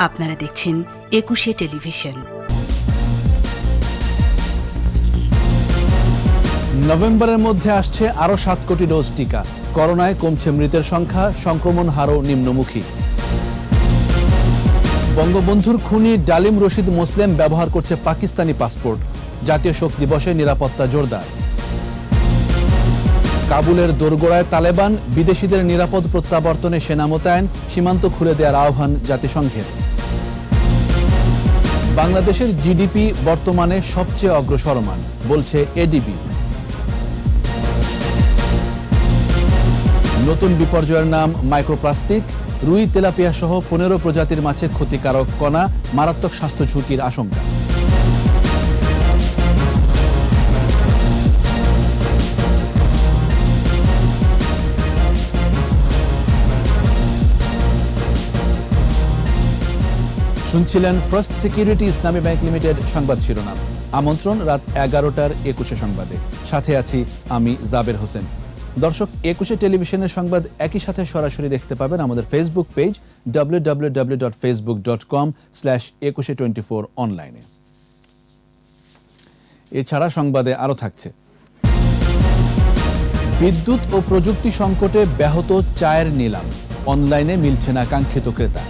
আপনারা দেখছেন একুশে টেলিভিশন। নভেম্বরের মধ্যে আসছে আরও 7 কোটি ডোজ টিকা। করোনায় কমছে মৃতের সংখ্যা, সংক্রমণ হারও নিম্নমুখী। বঙ্গবন্ধুর খুনি ডালিম রশিদ মোসলেম ব্যবহার করছে পাকিস্তানি পাসপোর্ট। জাতীয় শোক দিবসে নিরাপত্তা জোরদার। কাবুলের দোরগোড়ায় তালেবান, বিদেশিদের নিরাপদ প্রত্যাবর্তনে সেনা মোতায়েন, সীমান্ত খুলে দেওয়ার আহ্বান জাতিসংঘের। বাংলাদেশের জিডিপি বর্তমানে সবচেয়ে অগ্রসরমান, বলছে এডিবি। নতুন বিপর্যয়ের নাম মাইক্রোপ্লাস্টিক। রুই, তেলাপিয়া সহ 15 প্রজাতির মাছে ক্ষতিকারক কণা, মারাত্মক স্বাস্থ্য ঝুঁকির আশঙ্কা। শুনছিলেন ফার্স্ট সিকিউরিটি ইসলামী ব্যাংক লিমিটেড সংবাদ শিরোনাম। আমন্ত্রণ রাত 11টার একুশে সংবাদে। সাথে আছি আমি জাবের হোসেন। দর্শক, একুশে টেলিভিশনের সংবাদ একই সাথে সরাসরি দেখতে পাবেন আমাদের ফেসবুক পেজ www.facebook.com/2124 অনলাইনে। এছাড়া সংবাদে আরও থাকছে: বিদ্যুৎ ও প্রযুক্তি সংকটে ব্যাহত চায়ের নিলাম, অনলাইনে মিলছে না কাঙ্ক্ষিত ক্রেতা।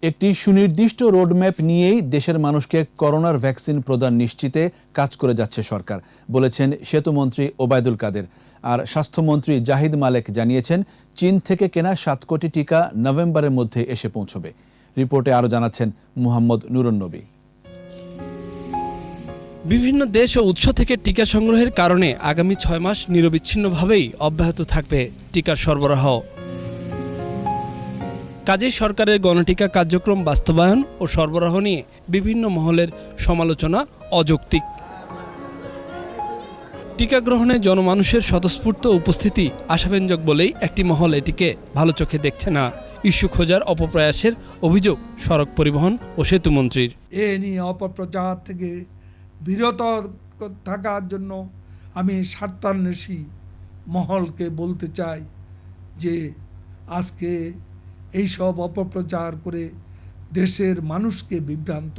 একটি সুনির্দিষ্ট রোডম্যাপ নিয়েই দেশের মানুষকে করোনার ভ্যাকসিন প্রদান নিশ্চিতে কাজ করে যাচ্ছে সরকার, বলেছেন সেতুমন্ত্রী ওবায়দুল কাদের। আর স্বাস্থ্যমন্ত্রী জাহিদ মালেক জানিয়েছেন, চীন থেকে কেনা 7 কোটি টিকা নভেম্বরের মধ্যে এসে পৌঁছবে। রিপোর্টে আরও জানাচ্ছেন মুহাম্মদ নুরুন্নবী। বিভিন্ন দেশ ও উৎস থেকে টিকা সংগ্রহের কারণে আগামী 6 মাস নিরবিচ্ছিন্নভাবেই অব্যাহত থাকবে টিকার সরবরাহ। কাজেই সরকারের গণটিকা কার্যক্রম বাস্তবায়ন ও সরবরাহ নিয়ে বিভিন্ন মহলের সমালোচনা অযৌক্তিক। টিকা গ্রহণে জনমানুষের স্বতঃস্ফূর্ত উপস্থিতি আশাব্যঞ্জক বলেই একটি মহল এটিকে ভালো চোখে দেখছে না। ইস্যু খোঁজার অপপ্রয়াসের অভিযোগ সড়ক পরিবহন ও সেতুমন্ত্রীর। এ নিয়ে অপপ্রচার থেকে বিরত থাকার জন্য আমি স্বার্থান্বেষী মহলকে বলতে চাই যে আজকে এইসব অপপ্রচার করে দেশের মানুষকে বিভ্রান্ত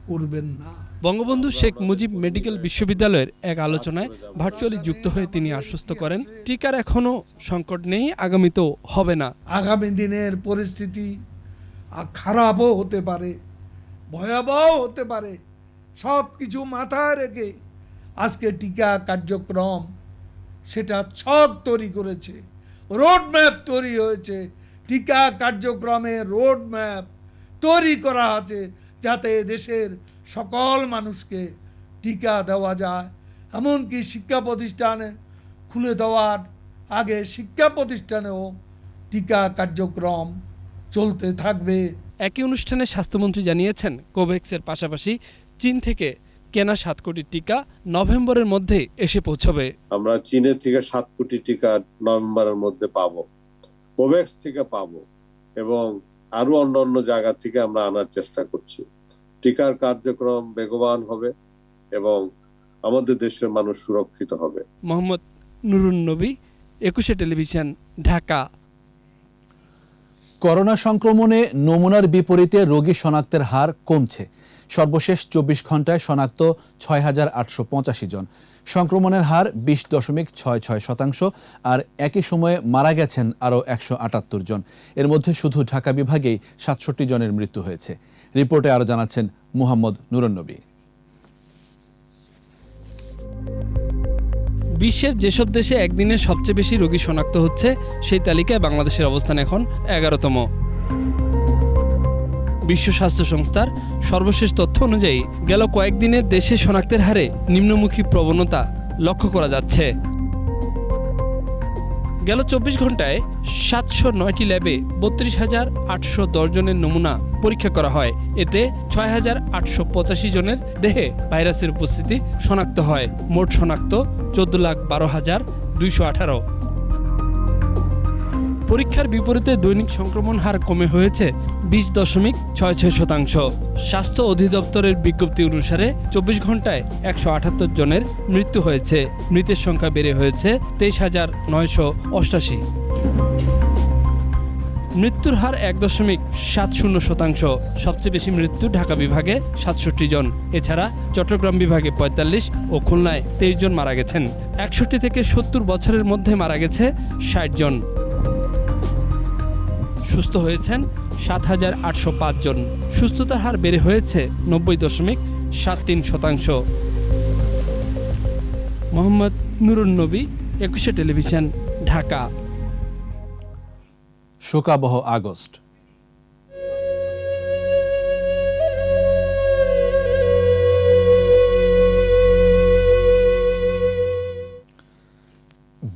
করবেন না। বঙ্গবন্ধু শেখ মুজিব মেডিকেল বিশ্ববিদ্যালয়ের এক আলোচনায় ভার্চুয়ালি যুক্ত হয়ে তিনি আশ্বস্ত করেন, টিকার এখনো সংকট নেই, আগামীতেও হবে না। আগামী দিনের পরিস্থিতি খারাপও হতে পারে, ভয়াবহ হতে পারে। সব কিছু মাথায় রেখে আজকে টিকা কার্যক্রম সেটা ছক তৈরি করেছে, রোডম্যাপ তৈরি হয়েছে। টিকা কার্যক্রমে রোডম্যাপ তৈরি করা আছে যাতে দেশের সকল মানুষকে টিকা দেওয়া যায়। এমনকি শিক্ষা প্রতিষ্ঠানে খুলে দেওয়ার আগে শিক্ষা প্রতিষ্ঠানেও টিকা কার্যক্রম চলতে থাকবে। একই অনুষ্ঠানে স্বাস্থ্যমন্ত্রী জানিয়েছেন, কোভ্যাক্সের পাশাপাশি চীন থেকে কেনা 7 কোটি টিকা নভেম্বরের মধ্যে এসে পৌঁছবে। আমরা চীনের থেকে 7 কোটি টিকা নভেম্বরের মধ্যে পাবো, কোভ্যাক্স থেকে পাবো এবং আরো অন্যান্য জায়গা থেকে আমরা আনার চেষ্টা করছি। টিকার কার্যক্রম বেগবান হবে এবং আমাদের দেশের মানুষ সুরক্ষিত হবে। মোহাম্মদ নুরুন্নবী, একুশে টেলিভিশন, ঢাকা। করোনা সংক্রমণে নমুনার বিপরীতে রোগী শনাক্তের হার কমছে। সর্বশেষ 24 ঘন্টায় শনাক্ত 6,885 জন। সংক্রমণের হার 20.66%। আর একই সময়ে মারা গেছেন আরও 178 জন। এর মধ্যে শুধু ঢাকা বিভাগেই 67 জনের মৃত্যু হয়েছে। রিপোর্টে আরও জানাচ্ছেন মুহাম্মদ নুরুন্নবী। বিশ্বের যেসব দেশে একদিনে সবচেয়ে বেশি রোগী শনাক্ত হচ্ছে সেই তালিকায় বাংলাদেশের অবস্থান এখন 11তম। বিশ্ব স্বাস্থ্য সংস্থার সর্বশেষ তথ্য অনুযায়ী গেল কয়েকদিনে দেশে শনাক্তের হারে নিম্নমুখী প্রবণতা লক্ষ্য করা যাচ্ছে। গেল 24 ঘন্টায় 709টি ল্যাবে 32,810 জনের নমুনা পরীক্ষা করা হয়। এতে 6,885 জনের দেহে ভাইরাসের উপস্থিতি শনাক্ত হয়। মোট শনাক্ত 14,12,218। পরীক্ষার বিপরীতে দৈনিক সংক্রমণ হার কমে হয়েছে 20.66%। স্বাস্থ্য অধিদপ্তরের বিজ্ঞপ্তি অনুসারে 24 ঘন্টায় 178 জনের মৃত্যু হয়েছে। মৃতের সংখ্যা বেড়ে হয়েছে 23,988। মৃত্যুর হার 1.70%। সবচেয়ে বেশি মৃত্যু ঢাকা বিভাগে 67 জন। এছাড়া চট্টগ্রাম বিভাগে 45 ও খুলনায় 23 জন মারা গেছেন। 61 থেকে 70 বছরের মধ্যে মারা গেছে 60 জন। সুস্থ হয়েছেন 7,805 জন। সুস্থতার হার বেড়ে হয়েছে 90.73%। মোহাম্মদ নুরুন নবী, একুশে টেলিভিশন, ঢাকা। শোকাবহ আগস্ট।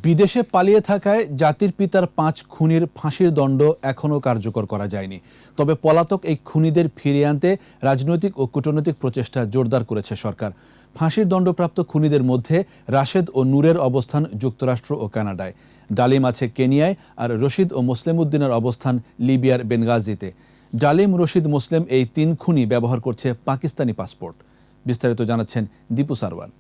বিদেশে পালিয়ে থাকায় জাতির পিতার 5 খুনির ফাঁসির দণ্ড এখনও কার্যকর করা যায়নি। তবে পলাতক এই খুনিদের ফিরিয়ে আনতে রাজনৈতিক ও কূটনৈতিক প্রচেষ্টা জোরদার করেছে সরকার। ফাঁসির দণ্ডপ্রাপ্ত খুনিদের মধ্যে রাশেদ ও নূরের অবস্থান যুক্তরাষ্ট্র ও কানাডায়, ডালিম আছে কেনিয়ায়, আর রশিদ ও মুসলিম উদ্দিনের অবস্থান লিবিয়ার বেনগাজিতে। ডালিম, রশিদ, মুসলিম এই 3 খুনি ব্যবহার করছে পাকিস্তানি পাসপোর্ট। বিস্তারিত জানাচ্ছেন দীপু সারওয়ার।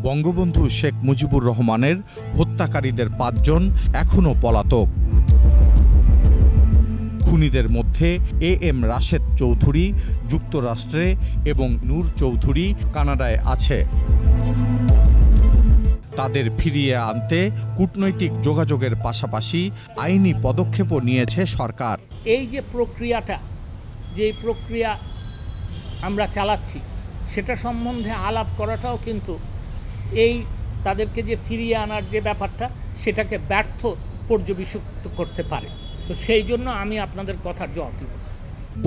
বঙ্গবন্ধু শেখ মুজিবুর রহমানের হত্যাকারীদের 5 জন এখনও পলাতক। খুনিদের মধ্যে AM রাশেদ চৌধুরী যুক্তরাষ্ট্রে এবং নূর চৌধুরী কানাডায় আছে। তাদের ফিরিয়ে আনতে কূটনৈতিক যোগাযোগের পাশাপাশি আইনি পদক্ষেপও নিয়েছে সরকার। এই যে প্রক্রিয়াটা, যে প্রক্রিয়া আমরা চালাচ্ছি, সেটা সম্বন্ধে আলাপ করাটাও কিন্তু এই তাদেরকে যে ফিরিয়ে আনার যে ব্যাপারটা, সেটাকে ব্যর্থ পর্যবেসিত করতে পারে। তো সেই জন্য আমি আপনাদের কথার জবাব দিব।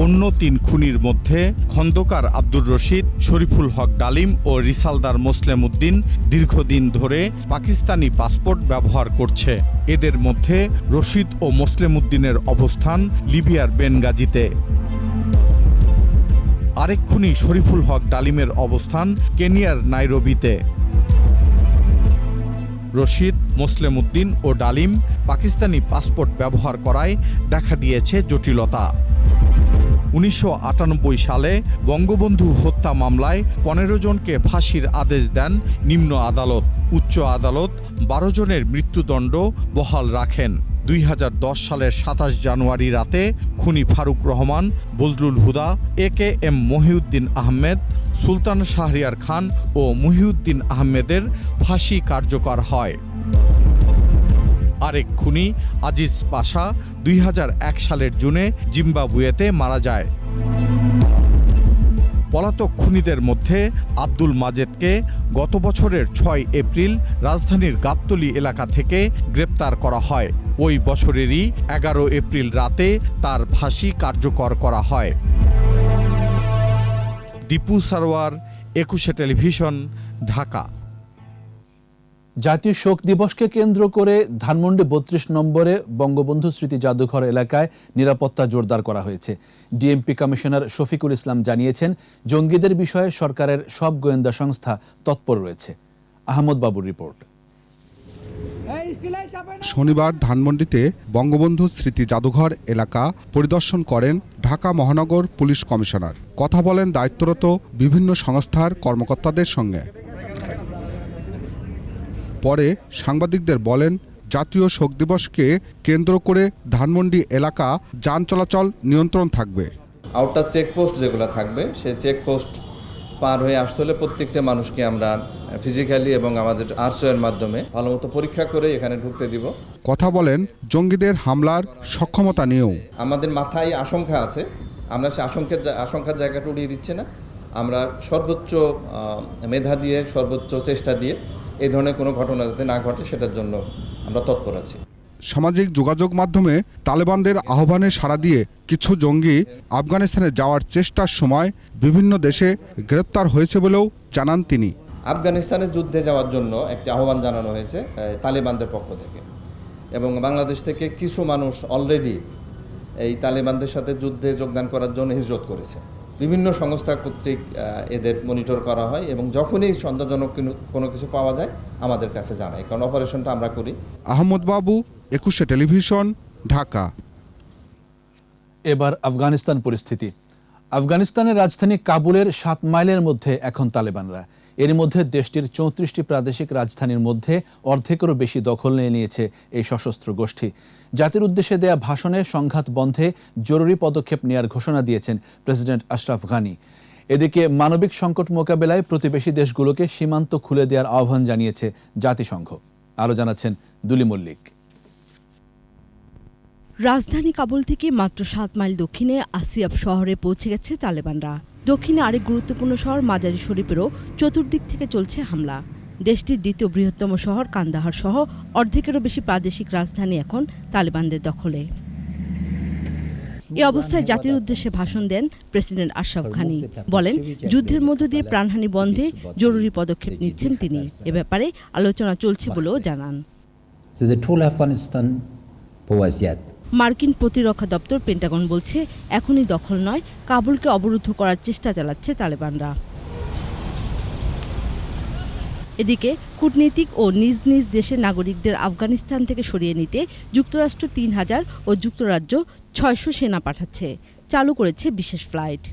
অন্য 3 খুনির মধ্যে খন্দকার আব্দুর রশিদ, শরীফুল হক ডালিম ও রিসালদার মুসলিম উদ্দিন দীর্ঘদিন ধরে পাকিস্তানি পাসপোর্ট ব্যবহার করছে। এদের মধ্যে রশিদ ও মুসলিম উদ্দিনের অবস্থান লিবিয়ার বেনগাজিতে। আরেক খুনি শরীফুল হক ডালিমের অবস্থান কেনিয়ার নাইরোবিতে। রশিদ, মুসলিম উদ্দিন ও ডালিম পাকিস্তানি পাসপোর্ট ব্যবহার করায় দেখা দিয়েছে জটিলতা। 1998 সালে বঙ্গবন্ধু হত্যা মামলায় 15 জনকে ফাঁসির আদেশ দেন নিম্ন আদালত। উচ্চ আদালত 12 জনের মৃত্যুদণ্ড বহাল রাখেন। 2010 সালের 27 জানুয়ারি রাতে খুনি ফারুক রহমান, বজলুল হুদা, AKM মহিউদ্দিন আহমেদ, সুলতান শাহরিয়ার খান ও মহিউদ্দিন আহমেদের ফাঁসি কার্যকর হয়। আরেক খুনি আজিজ পাশা 2001 সালের জুনে জিম্বাবুয়েতে মারা যায়। পলাতক খুনিদের মধ্যে আব্দুল মাজেদকে গত বছরের 6 এপ্রিল রাজধানীর গাবতলী এলাকা থেকে গ্রেপ্তার করা হয়। ওই বছরেরই 11 এপ্রিল রাতে তার ফাঁসি কার্যকর করা হয়। দীপু সারওয়ার, একুশে টেলিভিশন, ঢাকা। জাতীয় শোক দিবসকে কেন্দ্র করে ধানমন্ডি 32 নম্বরে বঙ্গবন্ধু স্মৃতি জাদুঘর এলাকায় নিরাপত্তা জোরদার করা হয়েছে। ডিএমপি কমিশনার শফিকুল ইসলাম জানিয়েছেন, জঙ্গিদের বিষয়ে সরকারের সব গোয়েন্দা সংস্থা তৎপর রয়েছে। আহমদ বাবুর রিপোর্ট। শনিবার ধানমন্ডিতে বঙ্গবন্ধু স্মৃতি জাদুঘর এলাকা পরিদর্শন করেন ঢাকা মহানগর পুলিশ কমিশনার। কথা বলেন দায়িত্বরত বিভিন্ন সংস্থার কর্মকর্তাদের সঙ্গে। পরে সাংবাদিকদের বলেন, জাতীয় শোক দিবসকে কেন্দ্র করে ধানমন্ডি এলাকা যান চলাচল নিয়ন্ত্রণ থাকবে। আউটার চেকপোস্ট যেগুলো থাকবে, সেই চেকপোস্ট পার হয়ে আসতে হলে প্রত্যেকটা মানুষকে আমরা ফিজিক্যালি এবং আমাদের আরসোয়ের মাধ্যমে ভালোমতো পরীক্ষা করে এখানে ঢুকতে দিব। কথা বলেন জঙ্গিদের হামলার সক্ষমতা নিয়েও। আমাদের মাথায় আশঙ্কা আছে, আমরা সে আশঙ্কার জায়গাটা উড়িয়ে দিচ্ছি না। আমরা সর্বোচ্চ মেধা দিয়ে, সর্বোচ্চ চেষ্টা দিয়ে এই ধরনের কোনো ঘটনা যাতে না ঘটে সেটার জন্য আমরা তৎপর আছি। সামাজিক যোগাযোগ মাধ্যমে তালেবানদের আহ্বানে সাড়া দিয়ে কিছু জঙ্গি আফগানিস্তানে যাওয়ার চেষ্টার সময় বিভিন্ন দেশে গ্রেপ্তার হয়েছে বলেও জানান তিনি। আফগানিস্তানের যুদ্ধে যাওয়ার জন্য একটি আহ্বান জানানো হয়েছে তালেবানদের পক্ষ থেকে, এবং বাংলাদেশ থেকে কিছু মানুষ অলরেডি এই তালেবানদের সাথে যুদ্ধে যোগদান করার জন্য হিজরত করেছে। বিভিন্ন সংস্থা কর্তৃক এদের মনিটর করা হয় এবং যখনই সন্দেহজনক কোনো কিছু পাওয়া যায় আমাদের কাছে জানায়, কারণ অপারেশনটা আমরা করি। আহমদ বাবু, 21 টেলিভিশন, ঢাকা। এবার আফগানিস্তান পরিস্থিতি। আফগানিস্তানের রাজধানী কাবুলের 7 মাইলের মধ্যে এখন তালেবানরা। এর মধ্যে দেশটির 34টি প্রাদেশিক রাজধানীর মধ্যে অর্ধেকেরও বেশি দখল নিয়ে নিয়েছে এই সশস্ত্র গোষ্ঠী। জাতির উদ্দেশ্যে দেয়া ভাষণে সংঘাত বন্ধে জরুরি পদক্ষেপ নেওয়ার ঘোষণা দিয়েছেন প্রেসিডেন্ট আশরাফ গানি। এদিকে মানবিক সংকট মোকাবেলায় প্রতিবেশী দেশগুলোকে সীমান্ত খুলে দেওয়ার আহ্বান জানিয়েছে জাতিসংঘ। আরও জানাচ্ছেন দুলি মল্লিক। রাজধানী কাবুল থেকে মাত্র 7 মাইল দক্ষিণে আসিয়াব শহরে পৌঁছে গেছে তালেবানরা। দক্ষিণে আরেক গুরুত্বপূর্ণ শহর মাজারি শরীফেরও চতুর্দিক থেকে চলছে হামলা। দেশটির দ্বিতীয় বৃহত্তম শহর কান্দাহার সহ অর্ধেকেরও বেশি প্রাদেশিক রাজধানী এখন তালেবানদের দখলে। এ অবস্থায় জাতির উদ্দেশ্যে ভাষণ দেন প্রেসিডেন্ট আশরাফ গানি। বলেন, যুদ্ধের মধ্য দিয়ে প্রাণহানি বন্ধে জরুরি পদক্ষেপ নিচ্ছেন তিনি। এ ব্যাপারে আলোচনা চলছে বলেও জানান। মার্কিন প্রতিরক্ষা দপ্তর পেন্টাগন বলছে, এখনই দখল নয়, কাবুলকে অবরুদ্ধ করার চেষ্টা চালাচ্ছে তালেবানরা। এদিকে কূটনীতিক ও নিজ নিজ দেশের নাগরিকদের আফগানিস্তান থেকে সরিয়ে নিতে যুক্তরাষ্ট্র 3000 ও যুক্তরাজ্য 600 সেনা পাঠাচ্ছে। চালু করেছে বিশেষ ফ্লাইট।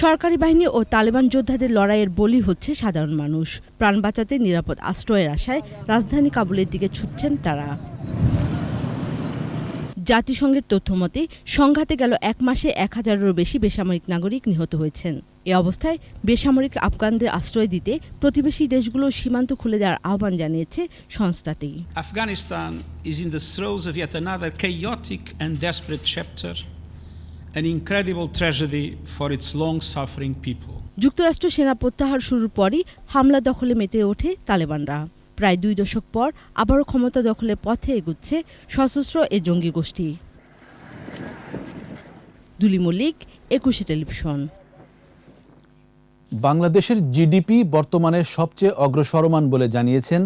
সরকারি বাহিনী ও তালেবান যোদ্ধাদের লড়াইয়ের বলি হচ্ছে সাধারণ মানুষ। প্রাণ বাঁচাতে নিরাপদ আশ্রয়ের আশায় রাজধানী কাবুলের দিকে ছুটছেন তারা। জাতিসংঘের তথ্যমতে সংঘাতে গেল 1 মাসে 1000-এরও বেশি বেসামরিক নাগরিক নিহত হয়েছেন। এ অবস্থায় বেসামরিক আফগানদের আশ্রয় দিতে প্রতিবেশী দেশগুলো সীমান্ত খুলে দেওয়ার আহ্বান জানিয়েছে সংস্থাটি। Afghanistan is in the throes of yet another chaotic and desperate chapter, an incredible tragedy for its long-suffering people. যুক্তরাষ্ট্র সেনা প্রত্যাহার শুরুর পরই হামলা দখলে মেতে ওঠে তালেবানরা। প্রায় 2 দশক পর আবারও ক্ষমতা দখলের পথে এগুচ্ছে সশস্ত্র এ জঙ্গি গোষ্ঠী। দুলি মল্লিক, 21 টেলিভিশন। বাংলাদেশের জিডিপি বর্তমানে সবচেয়ে অগ্রসরমান বলে জানিয়েছেন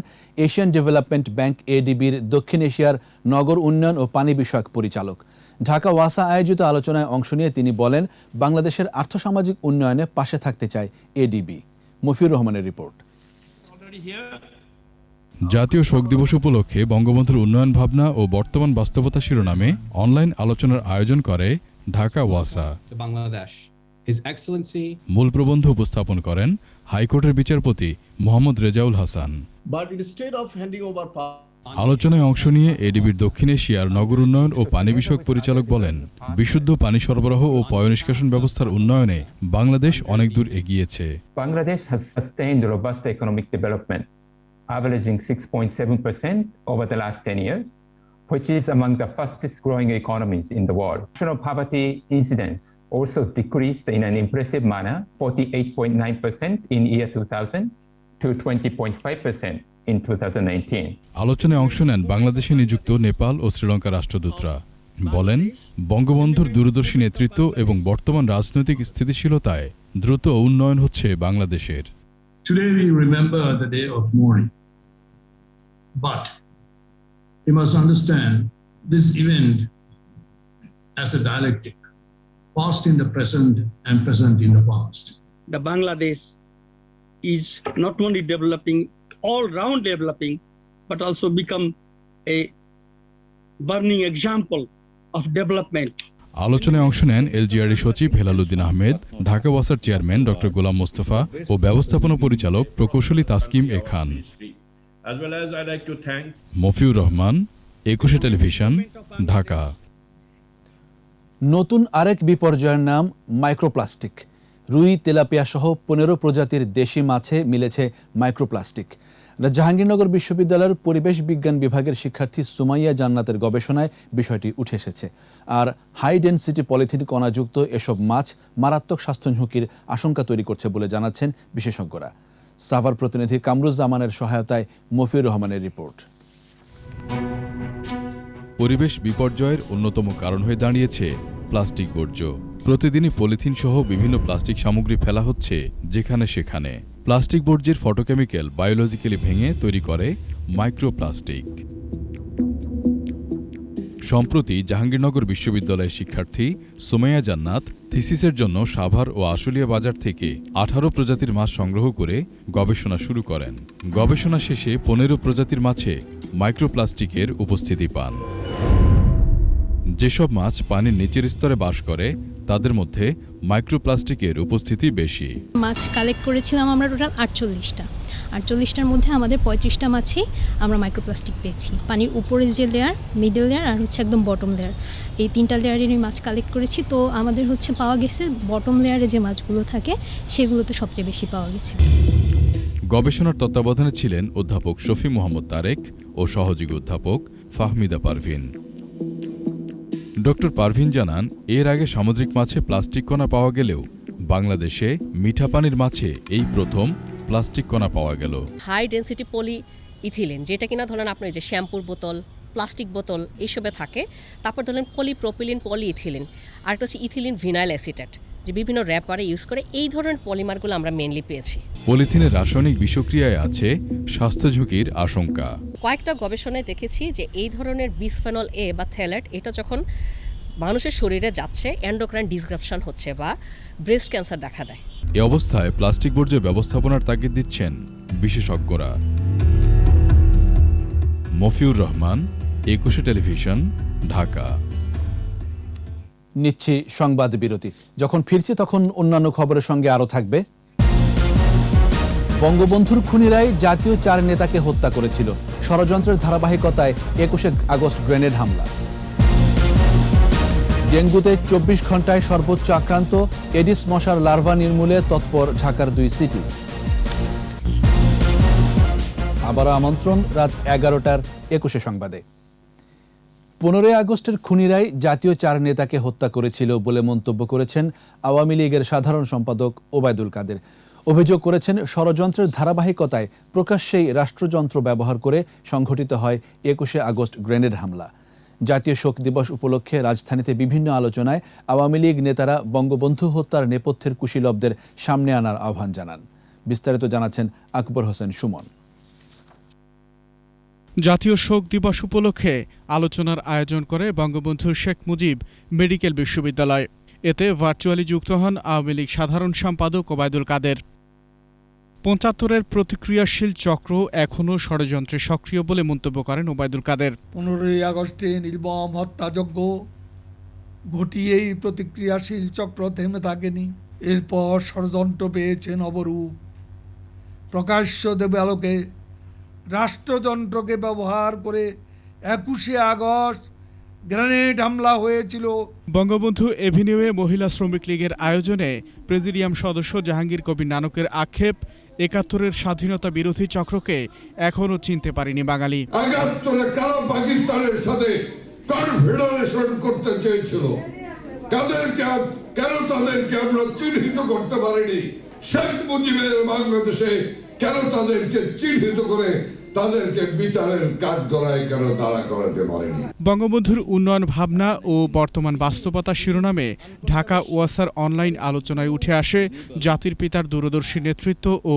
এশিয়ান ডেভেলপমেন্ট ব্যাংক এডিবির দক্ষিণ এশিয়ার নগর উন্নয়ন ও পানি বিষয়ক পরিচালক। ঢাকা ওয়াসা আয়োজিত আলোচনায় অংশ নিয়ে তিনি বলেন, বাংলাদেশের আর্থসামাজিক উন্নয়নে পাশে থাকতে চায় এডিবি। মফিউর রহমানের রিপোর্ট। জাতীয় শোক দিবস উপলক্ষে বঙ্গবন্ধুর উন্নয়ন ভাবনা ও বর্তমান বাস্তবতা শিরোনামে অনলাইন আলোচনার আয়োজন করে ঢাকা ওয়াসা। মূল প্রবন্ধ উপস্থাপন করেন হাইকোর্টের বিচারপতি মোহাম্মদ রেজাউল হাসান। আলোচনায় অংশ নিয়ে এডিবির দক্ষিণ এশিয়ার নগর উন্নয়ন ও পানি বিষয়ক পরিচালক বলেন, বিশুদ্ধ পানি সরবরাহ ও পয়ঃনিষ্কাশন ব্যবস্থার উন্নয়নে বাংলাদেশ অনেক দূর এগিয়েছে। Bangladesh has sustained robust economic development, averaging 6.7% over the last 10 years, which is among the fastest growing economies in the world. National poverty incidence also decreased in an impressive manner, 48.9% in year 2000 to 20.5% in 2019. আলোচনায় অংশ নেন বাংলাদেশে নিযুক্ত নেপাল ও শ্রীলঙ্কার রাষ্ট্রদূতরা। বলেন, বঙ্গবন্ধুর দূরদর্শী নেতৃত্ব এবং বর্তমান রাজনৈতিক স্থিতিশীলতায় দ্রুত উন্নয়ন হচ্ছে বাংলাদেশের। Today we remember the day of mourning, but we must understand this event as a dialectic, past in the present and present in the past. The Bangladesh is not only developing, all round developing, but also become a burning example of development. আলোচনায় অংশ নেন LGRD সচিব হেলালুদ্দিন আহমেদ, ঢাকা ওয়াসার chairman doctor Golam Mostafa ও ব্যবস্থাপনা পরিচালক প্রকৌশলী তাসকিম এ খান। Mofiur Rahman, 21 television, Dhaka. নতুন আরেক বিপর্যয়ের নাম মাইক্রোপ্লাস্টিক। রুই, তেলাপিয়া সহ 15 প্রজাতির দেশি মাছে মিলেছে মাইক্রোপ্লাস্টিক। জাহাঙ্গীরনগর বিশ্ববিদ্যালয়ের পরিবেশ বিজ্ঞান বিভাগের শিক্ষার্থী সুমাইয়া জান্নাতের গবেষণায় বিষয়টি উঠে এসেছে। আর হাই ডেনসিটি পলিথিন কণাযুক্ত এসব মাছ মারাত্মক স্বাস্থ্য ঝুঁকির আশঙ্কা তৈরি করছে বলে জানাচ্ছেন বিশেষজ্ঞরা। সাভার প্রতিনিধি কামরুজ্জামানের সহায়তায় মফিউর রহমানের রিপোর্ট। পরিবেশ বিপর্যয়ের অন্যতম কারণ হয়ে দাঁড়িয়েছে প্লাস্টিক বর্জ্য। প্রতিদিনই পলিথিন সহ বিভিন্ন প্লাস্টিক সামগ্রী ফেলা হচ্ছে যেখানে সেখানে। প্লাস্টিক বর্জ্যের ফটোকেমিক্যাল বায়োলজিক্যালি ভেঙে তৈরি করে মাইক্রোপ্লাস্টিক। সম্প্রতি জাহাঙ্গীরনগর বিশ্ববিদ্যালয়ের শিক্ষার্থী সুমাইয়া জান্নাত থিসিসের জন্য সাভার ও আশুলিয়া বাজার থেকে 18 প্রজাতির মাছ সংগ্রহ করে গবেষণা শুরু করেন। গবেষণা শেষে 15 প্রজাতির মাছে মাইক্রোপ্লাস্টিকের উপস্থিতি পান। যেসব মাছ পানির নিচের স্তরে বাস করে তাদের মধ্যে মাইক্রোপ্লাস্টিকের উপস্থিতি বেশি। মাছ কালেক্ট করেছিলাম আমরা টোটাল 48টার মধ্যে আমাদের 35টা মাছেই আমরা মাইক্রোপ্লাস্টিক পেয়েছি। পানির উপরে যে লেয়ার, মিডল লেয়ার আর হচ্ছে একদম বটম লেয়ার, এই 3টা লেয়ারেরই মাছ কালেক্ট করেছি। তো আমাদের হচ্ছে পাওয়া গেছে বটম লেয়ারে যে মাছগুলো থাকে সেগুলোতে সবচেয়ে বেশি পাওয়া গেছে। গবেষণার তত্ত্বাবধানে ছিলেন অধ্যাপক শফি মোহাম্মদ তারেক ও সহযোগী অধ্যাপক ফাহমিদা পারভিন। ডক্টর পারভিন জানান, এর আগে সামুদ্রিক মাছে প্লাস্টিক কণা পাওয়া গেলেও বাংলাদেশে মিঠা পানির মাছে এই প্রথম প্লাস্টিক কণা পাওয়া গেল। হাই ডেন্সিটি পলি ইথিলিন, যেটা কিনা ধরেন আপনার যে শ্যাম্পুর বোতল, প্লাস্টিক বোতল এইসবে থাকে। তারপর ধরেন পলিপ্রোপিলিন, পলি ইথিলিন, আর একটা হচ্ছে ইথিলিন ভিনাইল অ্যাসিটেট, যে বিভিন্ন র্যাপারে ইউজ করে। এই ধরনের পলিমারগুলো আমরা মেনলি পেয়েছি। পলিথিনের রাসায়নিক বিষক্রিয়ায় আছে স্বাস্থ্য ঝুঁকির আশঙ্কা। কয়েকটা গবেষণায় দেখেছি যে এই ধরনের বিসফেনল এ বা থ্যালেট, এটা যখন মানুষের শরীরে যাচ্ছে এন্ডোক্রাইন ডিসরাপশন হচ্ছে বা ব্রেস্ট ক্যান্সার দেখা দেয়। এ অবস্থায় প্লাস্টিক বর্জ্য ব্যবস্থাপনার তাগিদ দিচ্ছেন বিশেষজ্ঞরা। মফিউর রহমান, একুশে টেলিভিশন, ঢাকা। নিচ্ছি সংবাদ বিরতি। যখন ফিরছি তখন অন্যান্য খবরের সঙ্গে আরও থাকবে। বঙ্গবন্ধুর খুনিরাই জাতীয় 4 নেতাকে হত্যা করেছিল, ষড়যন্ত্রের ধারাবাহিকতায় 21 আগস্ট গ্রেনেড হামলা। ডেঙ্গুতে 24 ঘন্টায় সর্বোচ্চ আক্রান্ত, এডিস মশার লার্ভা নির্মূলে তৎপর ঢাকার 2 সিটি। আবারও আমন্ত্রণ রাত 11টার 21 সংবাদে। 15 আগস্টের খুনিরাই জাতীয় 4 নেতাকে হত্যা করেছিল বলে মন্তব্য করেছেন আওয়ামী লীগের সাধারণ সম্পাদক ওবায়দুল কাদের। অভিযোগ করেছেন, ষড়যন্ত্রের ধারাবাহিকতায় প্রকাশ্যেই রাষ্ট্রযন্ত্র ব্যবহার করে সংঘটিত হয় 21 আগস্ট গ্রেনেড হামলা। জাতীয় শোক দিবস উপলক্ষে রাজধানীতে বিভিন্ন আলোচনায় আওয়ামী লীগ নেতারা বঙ্গবন্ধু হত্যার নেপথ্যের কুশীলবদের সামনে আনার আহ্বান জানান। বিস্তারিত জানাচ্ছেন আকবর হোসেন সুমন। জাতীয় শোক দিবস উপলক্ষে আলোচনার আয়োজন করে বঙ্গবন্ধু শেখ মুজিব মেডিকেল বিশ্ববিদ্যালয়। এতে ভার্চুয়ালি যুক্ত হন আওয়ামী লীগ সাধারণ সম্পাদক ওবায়দুল কাদের। 75-এর প্রতিক্রিয়াশীল চক্র এখনও ষড়যন্ত্রে সক্রিয় বলে মন্তব্য করেন ওবায়দুল কাদের। 15 আগস্টে নির্মম হত্যাযজ্ঞ ঘটিয়েই প্রতিক্রিয়াশীল চক্র থেমে থাকেনি। এরপর ষড়যন্ত্র পেয়েছে নবরূপ। প্রকাশ্য দেবালোকে রাষ্ট্রযন্ত্রকে ব্যবহার করে 21 আগস্ট গ্রেনেড হামলা হয়েছিল। বঙ্গবন্ধু এভিনিউয়ে মহিলা শ্রমিক লীগের আয়োজনে প্রেসিডিয়াম সদস্য জাহাঙ্গীর কবির নানকের আক্ষেপ, 71-এর স্বাধীনতা বিরোধী চক্রকে এখনও চিনতে পারেনি বাঙালি। 71-এ কারা পাকিস্তানের সাথে কনফেডারেশন করতে চেয়েছিল, কেন তাদেরকে আমরা চিহ্নিত করতে পারিনি? শেখ মুজিবের বাংলাদেশে কেন তাদেরকে চিহ্নিত করে তাদেরকে বিচারের কাঠগড়ায় কেন দাঁড়া করাতে পারেনি? বঙ্গবন্ধুর উন্নয়ন ভাবনা ও বর্তমান বাস্তবতা শিরোনামে ঢাকা ওয়াসার অনলাইন আলোচনায় উঠে আসে জাতির পিতার দূরদর্শী নেতৃত্ব ও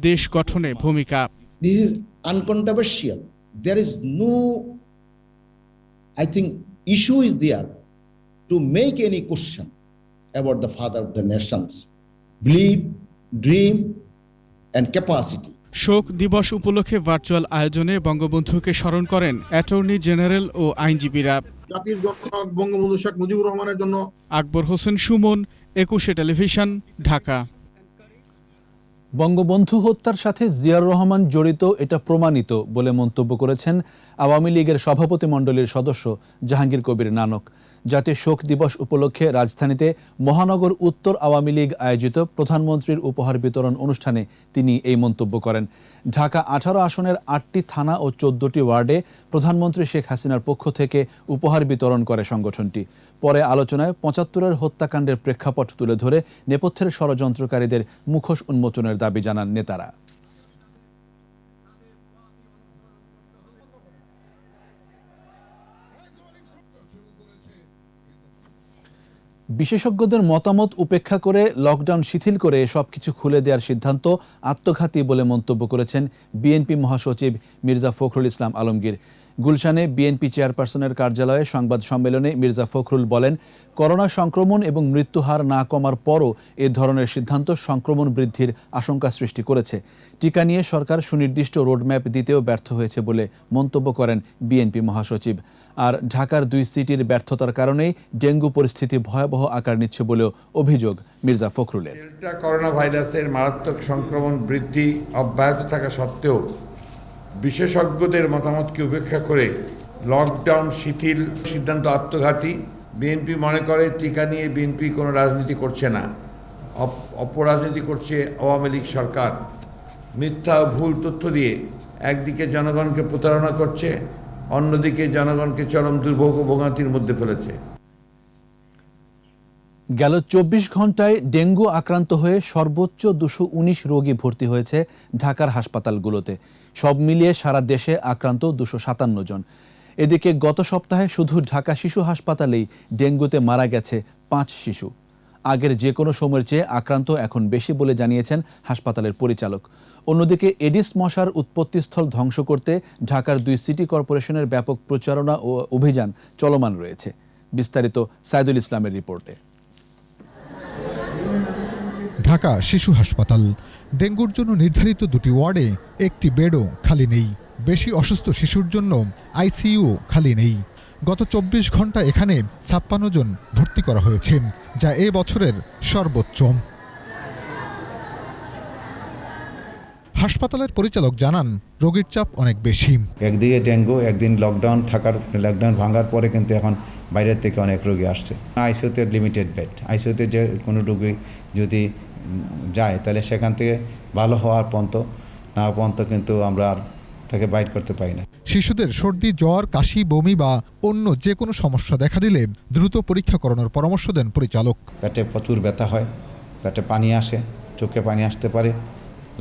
দেশ গঠনে ভূমিকা। This is uncontroversial. There is no, I think, issue is there to make any question about the father of the nations. Belief, dream, and capacity. শোক দিবস উপলক্ষে ভার্চুয়াল আয়োজনে বঙ্গবন্ধুকে স্মরণ করেন অ্যাটর্নি জেনারেল ও আইনজীবীরা। জাতির জনক বঙ্গবন্ধু শেখ মুজিবুর রহমানের জন্য। আকবর হোসেন সুমন, একুশে টেলিভিশন, ঢাকা। বঙ্গবন্ধু হত্যার সাথে জিয়াউর রহমান জড়িত, এটা প্রমাণিত বলে মন্তব্য করেছেন আওয়ামী লীগের সভাপতিমণ্ডলীর সদস্য জাহাঙ্গীর কবির নানক। জাতীয় শোক দিবস উপলক্ষে রাজধানীতে মহানগর উত্তর আওয়ামী লীগ আয়োজিত প্রধানমন্ত্রীর উপহার বিতরণ অনুষ্ঠানে তিনি এই মন্তব্য করেন। ঢাকা 18 আসনের 8টি থানা ও 14টি ওয়ার্ডে প্রধানমন্ত্রী শেখ হাসিনার পক্ষ থেকে উপহার বিতরণ করে সংগঠনটি। পরে আলোচনায় 75-এর হত্যাকাণ্ডের প্রেক্ষাপট তুলে ধরে নেপথ্যের ষড়যন্ত্রকারীদের মুখোশ উন্মোচনের দাবি জানান নেতারা। বিশেষজ্ঞদের মতামত উপেক্ষা করে লকডাউন শিথিল করে সবকিছু খুলে দেওয়ার সিদ্ধান্ত আত্মঘাতী বলে মন্তব্য করেছেন বিএনপি মহাসচিব মির্জা ফখরুল ইসলাম আলমগীর। গুলশানে বিএনপি চেয়ারপারসনের কার্যালয়ে সংবাদ সম্মেলনে মির্জা ফখরুল বলেন, করোনা সংক্রমণ এবং মৃত্যুহার না কমার পরও এ ধরনের সিদ্ধান্ত সংক্রমণ বৃদ্ধির আশঙ্কা সৃষ্টি করেছে। টিকা নিয়ে সরকার সুনির্দিষ্ট রোডম্যাপ দিতেও ব্যর্থ হয়েছে বলে মন্তব্য করেন বিএনপি মহাসচিব। আর ঢাকার 2 সিটির ব্যর্থতার কারণেই ডেঙ্গু পরিস্থিতি ভয়াবহ আকার নিচ্ছে বলেও অভিযোগ মির্জা ফখরুলের। ডেল্টা করোনা ভাইরাসের মারাত্মক সংক্রমণ বৃদ্ধি অব্যাহত থাকা সত্ত্বেও বিশেষজ্ঞদের মতামতকে উপেক্ষা করে লকডাউন শিথিল সিদ্ধান্ত আত্মঘাতী। বিএনপি মনে করে টিকা নিয়ে বিএনপি কোনো রাজনীতি করছে না, অপরাজনীতি করছে আওয়ামী লীগ সরকার। মিথ্যা ও ভুল তথ্য দিয়ে একদিকে জনগণকে প্রতারণা করছে, অন্যদিকে জনগণকে চরম দুর্ভোগ ও ভোগান্তির মধ্যে ফেলেছে। গেল 24 ঘন্টায় ডেঙ্গু আক্রান্ত হয়ে সর্বোচ্চ 219 রোগী ভর্তি হয়েছে ঢাকার হাসপাতালগুলোতে। সব মিলিয়ে সারা দেশে আক্রান্ত 257 জন। এদিকে গত সপ্তাহে শুধু ঢাকা শিশু হাসপাতালেই ডেঙ্গুতে মারা গেছে 5 শিশু। আগের যে কোনো সময়ের চেয়ে আক্রান্ত এখন বেশি বলে জানিয়েছেন হাসপাতালের পরিচালক। অন্যদিকে এডিস মশার উৎপত্তিস্থল ধ্বংস করতে ঢাকার 2 সিটি কর্পোরেশনের ব্যাপক প্রচারণা ও অভিযান চলমান রয়েছে। বিস্তারিত সাইদুল ইসলামের রিপোর্টে। ঢাকা শিশু হাসপাতাল, ডেঙ্গুর জন্য নির্ধারিত 2টি ওয়ার্ডে একটি বেডও খালি নেই। বেশি অসুস্থ শিশুর জন্য আইসিইউ খালি নেই। গত 24 ঘন্টা এখানে 56 জন ভর্তি করা হয়েছে, যা এ বছরের সর্বোচ্চ। হাসপাতালের পরিচালক জানান, রোগীর চাপ অনেক বেশি। একদিকে ডেঙ্গু, একদিন লকডাউন ভাঙার পরে কিন্তু এখন বাইরের থেকে অনেক রোগী আসছে। আইসিইউতে লিমিটেড বেড, আইসিইউতে যে কোনো রোগী যদি যায় তাহলে সেখান থেকে ভালো হওয়ার পর্যন্ত কিন্তু আমরা আর তাকে বাইট করতে পারি না। শিশুদের সর্দি, জ্বর, কাশি, বমি বা অন্য যে কোনো সমস্যা দেখা দিলে দ্রুত পরীক্ষা করানোর পরামর্শ দেন পরিচালক। পেটে প্রচুর ব্যথা হয়, পেটে পানি আসে, চোখে পানি আসতে পারে,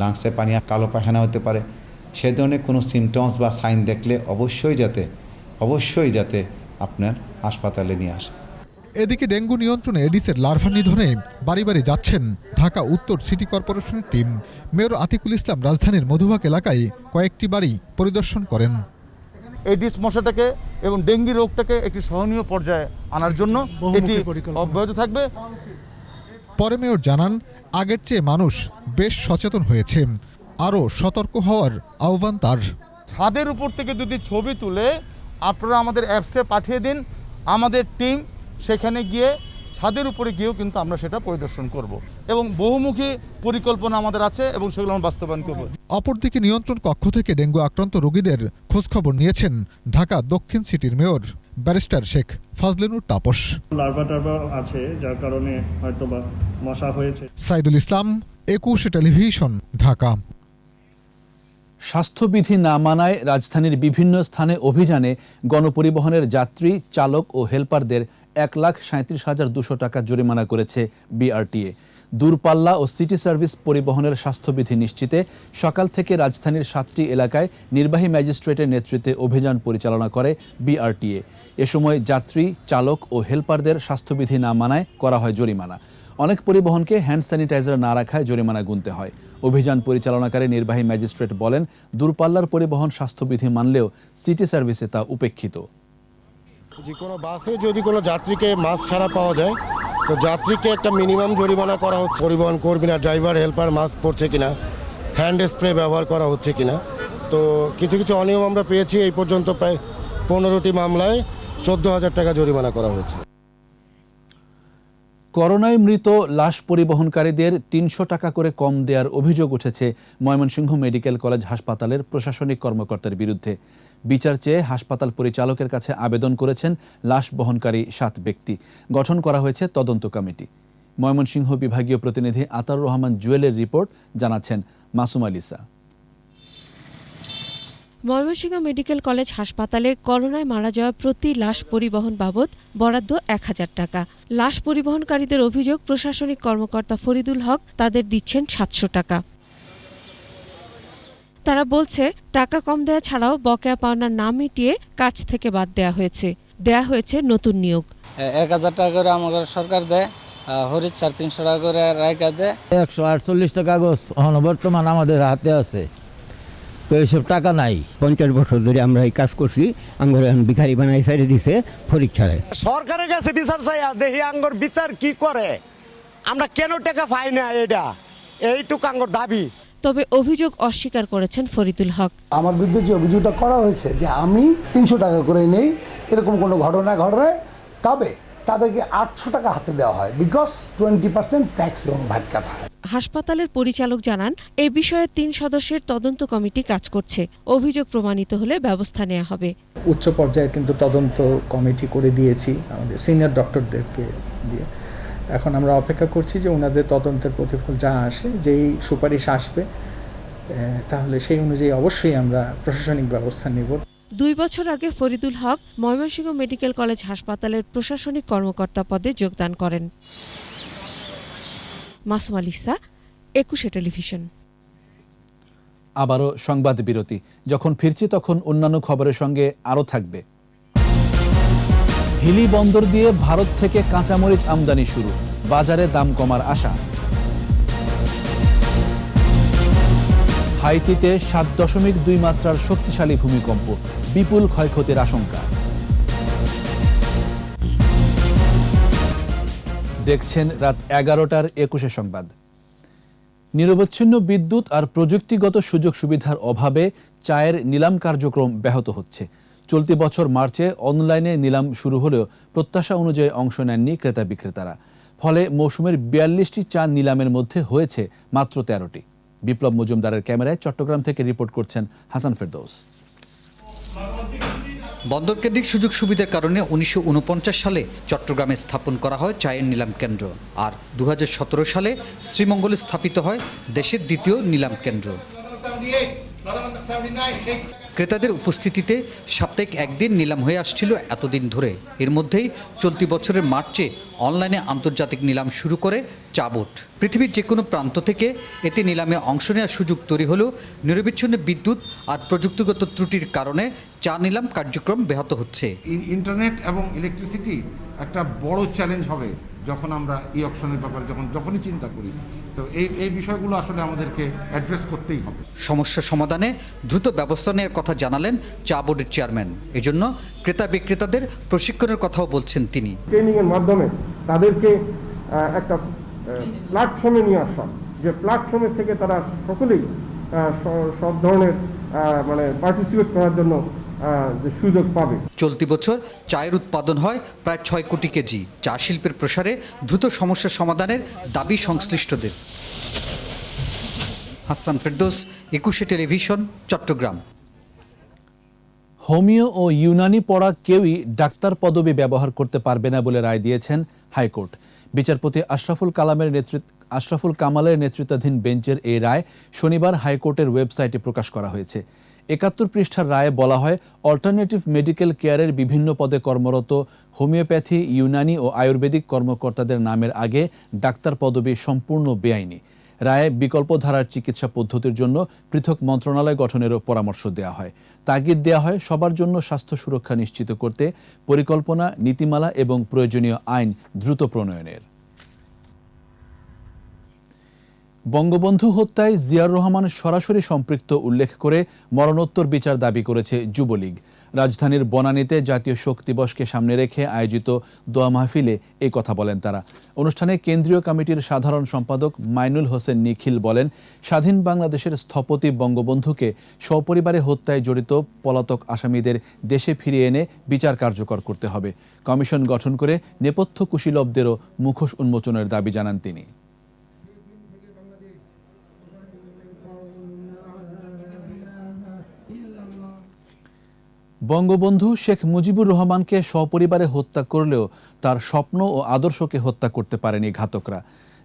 লাংসে পানি, কালো পায়খানা হতে পারে। সে ধরনের কোনো সিমটমস বা সাইন দেখলে অবশ্যই যাতে আপনার হাসপাতালে নিয়ে আসে। এদিকে ডেঙ্গু নিয়ন্ত্রণে এডিসের লার্ভা নিধনে বাড়ি বাড়ি যাচ্ছেন ঢাকা উত্তর সিটি কর্পোরেশনের টিম। মেয়র আতিকুল ইসলাম রাজধানীর মধুবাগ এলাকায় কয়েকটি বাড়ি পরিদর্শন করেন। এডিস মশাটাকে এবং ডেঙ্গি রোগটাকে একটি সহনীয় পর্যায়ে আনার জন্য এটি অব্যাহত থাকবে। পরে মেয়র জানান, আগের চেয়ে মানুষ বেশ সচেতন হয়েছে, আরও সতর্ক হওয়ার আহ্বান তার। ছাদের উপর থেকে যদি ছবি তুলে আপনারা আমাদের অ্যাপসে পাঠিয়ে দিন, আমাদের টিম সেখানে গিয়ে ছাদের উপরে গিয়েও কিন্তু আমরা সেটা পরিদর্শন করব এবং বহুমুখী পরিকল্পনা আমাদের আছে এবং সেগুলো আমরা বাস্তবায়ন করব। অপরদিকে নিয়ন্ত্রণ কক্ষ থেকে ডেঙ্গু আক্রান্ত রোগীদের খোঁজখবর নিয়েছেন ঢাকা দক্ষিণ সিটির mayor barrister Sheikh Fazle Noor Taposh. Larva আছে, যার কারণে হয়তো বা মশা হয়েছে। সাইদুল ইসলাম, 21 টেলিভিশন, ঢাকা। স্বাস্থ্যবিধি না মানায় রাজধানীর বিভিন্ন স্থানে অভিযানে গণপরিবহনের যাত্রী, চালক ও হেলপারদের 1,37,200 টাকা জরিমানা করেছে বিআরটিএ। দূরপাল্লা ও সিটি সার্ভিস পরিবহনের স্বাস্থ্যবিধি নিশ্চিতে সকাল থেকে রাজধানীর 7টি এলাকায় নির্বাহী ম্যাজিস্ট্রেটের নেতৃত্বে অভিযান পরিচালনা করে বিআরটিএ। এ সময় যাত্রী, চালক ও হেলপারদের স্বাস্থ্যবিধি না মানায় করা হয় জরিমানা। অনেক পরিবহনকে হ্যান্ড স্যানিটাইজার না রাখায় জরিমানা গুনতে হয়। অভিযান পরিচালনাকারী নির্বাহী ম্যাজিস্ট্রেট বলেন, দূরপাল্লার পরিবহন স্বাস্থ্যবিধি মানলেও সিটি সার্ভিসে তা উপেক্ষিত। যে কোনো বাসে যদি কোনো যাত্রীকে মাস্ক ছাড়া পাওয়া যায় তো যাত্রীকে একটা মিনিমাম জরিমানা করা হচ্ছে। পরিবহন কর্মী না, ড্রাইভার, হেল্পার মাস্ক পরছে কিনা, হ্যান্ড স্প্রে ব্যবহার করা হচ্ছে কিনা। তো কিছু অনিয়ম আমরা পেয়েছি। এই পর্যন্ত প্রায় 15টি মামলায় 14,000 টাকা জরিমানা করা হয়েছে। করোনায় মৃত লাশ পরিবহনকারীদের 300 টাকা করে কম দেওয়ার অভিযোগ উঠেছে ময়মনসিংহ মেডিকেল কলেজ হাসপাতালের প্রশাসনিক কর্মকর্তার বিরুদ্ধে। বিচার চেয়ে হাসপাতাল পরিচালকের কাছে আবেদন করেছেন লাশ বহনকারী 7 ব্যক্তি। গঠন করা হয়েছে তদন্ত কমিটি। ময়মনসিংহ বিভাগীয় প্রতিনিধি আতাউর রহমান জুয়েলের রিপোর্ট, জানাচ্ছেন Masuma Lisa. Mymensingh medical college হাসপাতালে করোনায় মারা যাওয়া প্রতি লাশ পরিবহন বাবদ বরাদ্দ 1000 টাকা। লাশ পরিবহনকারীদের অভিযোগ, প্রশাসনিক কর্মকর্তা ফরিদুল হক তাদের দিচ্ছেন 700 টাকা। তারা বলছে, টাকা কম দেয়া ছাড়াও বকেয়া পাওনা না মিটিয়ে কাজ থেকে বাদ দেয়া হয়েছে নতুন নিয়োগ। 1000 টাকা করে আমাদের সরকার দেয়, হরিৎ স্যার 300 টাকা করে রায়কা দেয়। 148টা কাগজ বর্তমান আমাদের হাতে আছে। তো এইসব টাকা নাই। 50 বছর ধরে আমরা এই কাজ করছি, আঙ্গর এখন ভিখারি বানাই সাইডে দিছে পরীক্ষায়। সরকারের কাছে বিচার চাইয়া দেখি আঙ্গর বিচার কি করে, আমরা কেন টাকা পাই না, এইটুকু আঙ্গর দাবি। তবে অভিযোগ অস্বীকার করেছেন ফরিদুল হক। আমার বিরুদ্ধে যে অভিযোগটা করা হয়েছে যে আমি 300 টাকা করে নেই, এরকম কোনো ঘটনা ঘটে, তবে তাদেরকে 800 টাকা হাতে দেওয়া হয়, বিকজ 20% ট্যাক্স এবং ভ্যাট কাটা হয়। হাসপাতালের পরিচালক জানান, এই বিষয়ে 3 সদস্যের তদন্ত কমিটি কাজ করছে। অভিযোগ প্রমাণিত হলে ব্যবস্থা নেওয়া হবে। উচ্চ পর্যায়ে কিন্তু তদন্ত কমিটি করে দিয়েছি আমাদের সিনিয়র ডক্টরদেরকে দিয়ে। এখন আমরা অপেক্ষা করছি যে ওনাদের তদন্তের প্রতিফল যা আসে, যেই সুপারিশ আসবে, তাহলে সেই অনুযায়ী অবশ্যই আমরা প্রশাসনিক ব্যবস্থা নেব। 2 বছর আগে ফরিদুল হক ময়মনসিংহ মেডিকেল কলেজ হাসপাতালের প্রশাসনিক কর্মকর্তা পদে যোগদান করেন। মাসুম আলিসা, 21 টেলিভিশন। আবারও সংবাদ বিরতি। যখন ফিরছি তখন অন্যান্য খবরের সঙ্গে আরও থাকবে। হিলি বন্দর দিয়ে ভারত থেকে কাঁচামরিচ আমদানি শুরু, বাজারে দাম কমার আশা। হাইতিতে 7.2 মাত্রার শক্তিশালী ভূমিকম্প, বিপুল ক্ষয়ক্ষতির আশঙ্কা। দেখছেন রাত 11টার 21 সংবাদ। নিরবচ্ছিন্ন বিদ্যুৎ আর প্রযুক্তিগত সুযোগ সুবিধার অভাবে চায়ের নিলাম কার্যক্রম ব্যাহত হচ্ছে। চলতি বছর মার্চে অনলাইনে নিলাম শুরু হলেও প্রত্যাশা অনুযায়ী অংশ নেননি ক্রেতা বিক্রেতারা। ফলে মৌসুমের 42টি চা নিলামের মধ্যে হয়েছে মাত্র 13টি। বিপ্লব মজুমদারের ক্যামেরায় চট্টগ্রাম থেকে রিপোর্ট করছেন হাসান ফেরদৌস। বন্দরকেন্দ্রিক সুযোগ সুবিধার কারণে 1949 সালে চট্টগ্রামে স্থাপন করা হয় চায়ের নিলাম কেন্দ্র, আর 2017 সালে শ্রীমঙ্গলে স্থাপিত হয় দেশের দ্বিতীয় নিলাম কেন্দ্র। ক্রেতাদের উপস্থিতিতে সাপ্তাহিক একদিন নিলাম হয়ে আসছিল এতদিন ধরে। এর মধ্যেই চলতি বছরের মার্চে অনলাইনে আন্তর্জাতিক নিলাম শুরু করে চা বোর্ড। পৃথিবীর যে কোনো প্রান্ত থেকে এতে নিলামে অংশ নেওয়ার সুযোগ তৈরি হলেও নিরবিচ্ছিন্ন বিদ্যুৎ আর প্রযুক্তিগত ত্রুটির কারণে চা নিলাম কার্যক্রম ব্যাহত হচ্ছে। ইন্টারনেট এবং ইলেকট্রিসিটি একটা বড় চ্যালেঞ্জ হবে যখন আমরা ই অকশনের ব্যাপারে যখনই চিন্তা করি। তো এই বিষয়গুলো আসলে আমাদেরকে অ্যাড্রেস করতেই হবে। সমস্যা সমাধানে দ্রুত ব্যবস্থা নেওয়ার কথা জানালেন চা বোর্ডের চেয়ারম্যান। এজন্য ক্রেতা বিক্রেতাদের প্রশিক্ষণের কথাও বলছেন তিনি। ট্রেনিংয়ের মাধ্যমে তাদেরকে একটা প্ল্যাটফর্মে নিয়ে আসা, যে প্ল্যাটফর্মে থেকে তারা সকলেই সব ধরনের পার্টিসিপেট করার জন্য সুযোগ পাবে। চলতি বছর চায়ের উৎপাদন হয় প্রায় 6 কোটি কেজি। চা শিল্পের প্রসারে দ্রুত সমস্যা সমাধানের দাবি সংশ্লিষ্টদের। হাসান ফেরদৌস, 21 টেলিভিশন, চট্টগ্রাম। হোমিও ও ইউনানি পড়া কেউই ডাক্তার পদবি ব্যবহার করতে পারবে না বলে রায় দিয়েছেন হাইকোর্ট। বিচারপতি আশরাফুল কামালের নেতৃত্বাধীন বেঞ্চের এই রায় শনিবার হাইকোর্টের ওয়েবসাইটে প্রকাশ করা হয়েছে। 71 পৃষ্ঠার রায়ে বলা হয়, অল্টারনেটিভ মেডিকেল কেয়ারের বিভিন্ন পদে কর্মরত হোমিওপ্যাথি, ইউনানি ও আয়ুর্বেদিক কর্মকর্তাদের নামের আগে ডাক্তার পদবি সম্পূর্ণ বেআইনি। রায়ে বিকল্প ধারার চিকিৎসা পদ্ধতির জন্য পৃথক মন্ত্রণালয় গঠনেরও পরামর্শ দেওয়া হয়। তাগিদ দেওয়া হয় সবার জন্য স্বাস্থ্য সুরক্ষা নিশ্চিত করতে পরিকল্পনা, নীতিমালা এবং প্রয়োজনীয় আইন দ্রুত প্রণয়নের। বঙ্গবন্ধু হত্যায় জিয়াউর রহমান সরাসরি সম্পৃক্ত উল্লেখ করে মরণোত্তর বিচার দাবি করেছে যুবলীগ। রাজধানীর বনানীতে জাতীয় শোক দিবসকে সামনে রেখে আয়োজিত দোয়া মাহফিলে এই কথা বলেন তারা। অনুষ্ঠানে কেন্দ্রীয় কমিটির সাধারণ সম্পাদক মাইনুল হোসেন নিখিল বলেন, স্বাধীন বাংলাদেশের স্থপতি বঙ্গবন্ধুকে সপরিবারে হত্যায় জড়িত পলাতক আসামিদের দেশে ফিরিয়ে এনে বিচার কার্যকর করতে হবে। কমিশন গঠন করে নেপথ্য কুশীলবদেরও মুখোশ উন্মোচনের দাবি জানান তিনি। বঙ্গবন্ধু শেখ মুজিবুর রহমানকে সপরিবারে হত্যা করলেও তার স্বপ্ন ও আদর্শকে হত্যা করতে পারেনি ঘাতকরা।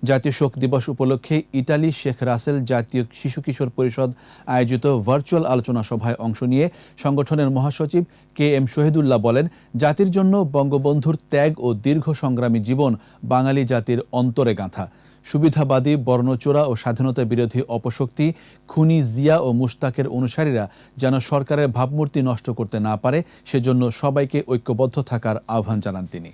জাতীয় শোক দিবস উপলক্ষে ইটালি শেখ রাসেল জাতীয় শিশু কিশোর পরিষদ আয়োজিত ভার্চুয়াল আলোচনা সভায় অংশ নিয়ে সংগঠনের মহাসচিব KM শহীদুল্লাহ বলেন, জাতির জন্য বঙ্গবন্ধুর ত্যাগ ও দীর্ঘ সংগ্রামী জীবন বাঙালি জাতির অন্তরে গাঁথা। সুবিধাবাদী, বর্ণচোরা ও স্বাধীনতা বিরোধী অপশক্তি, খুনি জিয়া ও মুশতাকের অনুসারীরা যেন সরকারের ভাবমূর্তি নষ্ট করতে না পারে, সেজন্য সবাইকে ঐক্যবদ্ধ থাকার আহ্বান জানান তিনি।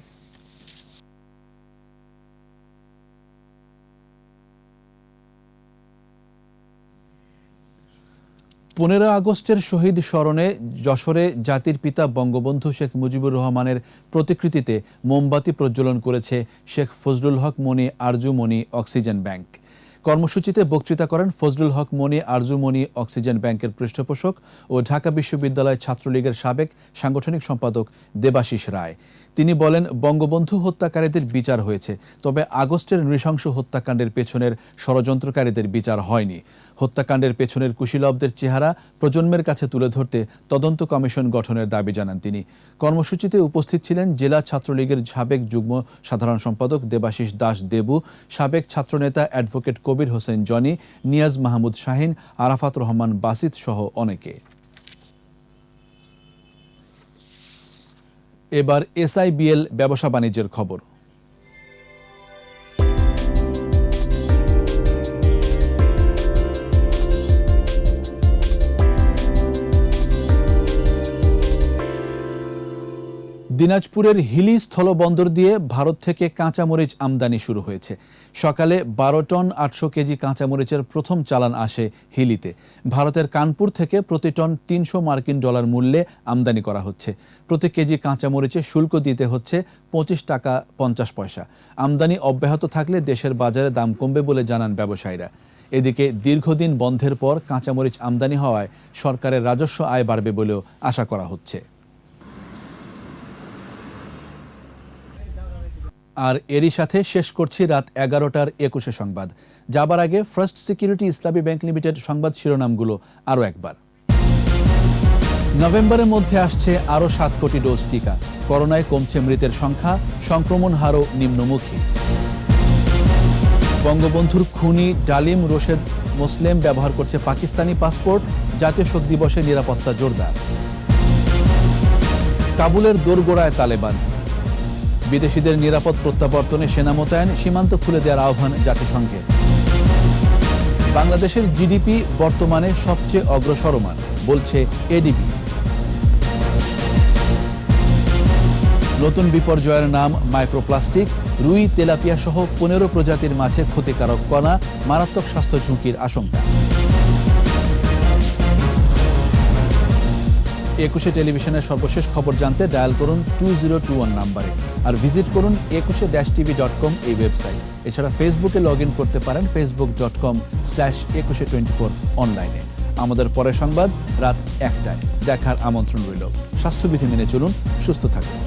15 আগস্টের শহীদ স্মরণে যশোরে জাতির পিতা বঙ্গবন্ধু শেখ মুজিবুর রহমানের প্রতিকৃতিতে মোমবাতি প্রজ্বলন করেছে শেখ ফজলুল হক মনি আরজু মনি অক্সিজেন ব্যাংক। কর্মসূচিতে বক্তৃতা করেন ফজলুল হক মনি আরজু মনি অক্সিজেন ব্যাংকের পৃষ্ঠপোষক ও ঢাকা বিশ্ববিদ্যালয় ছাত্রলীগের সাবেক সাংগঠনিক সম্পাদক দেবাশিস রায়। তিনি বলেন, বঙ্গবন্ধু হত্যাকারীদের বিচার হয়েছে, তবে আগস্টের নৃশংস হত্যাকাণ্ডের পেছনের ষড়যন্ত্রকারীদের বিচার হয়নি। হত্যাকাণ্ডের পেছনের কুশীলবদের চেহারা প্রজন্মের কাছে তুলে ধরতে তদন্ত কমিশন গঠনের দাবি জানান তিনি। কর্মসূচিতে উপস্থিত ছিলেন জেলা ছাত্রলীগের সাবেক যুগ্ম সাধারণ সম্পাদক দেবাশিস দাস দেবু, সাবেক ছাত্রনেতা অ্যাডভোকেট কবির হোসেন জনি, নিয়াজ মাহমুদ শাহিন, আরাফাত রহমান বাসিত সহ অনেকে। এবার SIBL ব্যবসা বাণিজ্যের খবর। দিনাজপুরের হিলি স্থলবন্দর দিয়ে ভারত থেকে কাঁচামরিচ আমদানি শুরু হয়েছে। সকালে 12 টন 800 কেজি কাঁচামরিচের প্রথম চালান আসে হিলিতে। ভারতের কানপুর থেকে প্রতি টন $300 মূল্যে আমদানি করা হচ্ছে। প্রতি কেজি কাঁচামরিচে শুল্ক দিতে হচ্ছে 25 টাকা 50 পয়সা। আমদানি অব্যাহত থাকলে দেশের বাজারে দাম কমবে বলে জানান ব্যবসায়ীরা। এদিকে দীর্ঘদিন বন্ধের পর কাঁচামরিচ আমদানি হওয়ায় সরকারের রাজস্ব আয় বাড়বে বলেও আশা করা হচ্ছে। আর এরই সাথে শেষ করছি রাত 11টার 21 সংবাদ। যাবার আগে ফার্স্ট সিকিউরিটি ইসলামী ব্যাংক লিমিটেড সংবাদ শিরোনামগুলো আরও একবার। নভেম্বরের মধ্যে আসছে আরও 7 কোটি ডোজ টিকা। করোনায় কমছে মৃতের সংখ্যা, সংক্রমণ হারও নিম্নমুখী। বঙ্গবন্ধুর খুনি ডালিম রশেদ মোসলেম ব্যবহার করছে পাকিস্তানি পাসপোর্ট, জাতীয় শোক দিবসে নিরাপত্তা জোরদার। কাবুলের দোরগোড়ায় তালেবান, বিদেশিদের নিরাপদ প্রত্যাবর্তনে সেনা মোতায়েন, সীমান্ত খুলে দেওয়ার আহ্বান জাতিসংঘের। বাংলাদেশের জিডিপি বর্তমানে সবচেয়ে অগ্রসরমান বলছে এডিবি। নতুন বিপর্যয়ের নাম মাইক্রোপ্লাস্টিক, রুই, তেলাপিয়া সহ 15 প্রজাতির মাছে ক্ষতিকারক কণা, মারাত্মক স্বাস্থ্য ঝুঁকির আশঙ্কা। 21 টেলিভিশনের সর্বশেষ খবর জানতে ডায়াল করুন 2021 নম্বরে, আর ভিজিট করুন 21-tv.com এই ওয়েবসাইট। এছাড়া ফেসবুকে লগ ইন করতে পারেন facebook.com/2124 অনলাইনে। আমাদের পরের সংবাদ রাত 1টায় দেখার আমন্ত্রণ রইল। স্বাস্থ্যবিধি মেনে চলুন, সুস্থ থাকুন।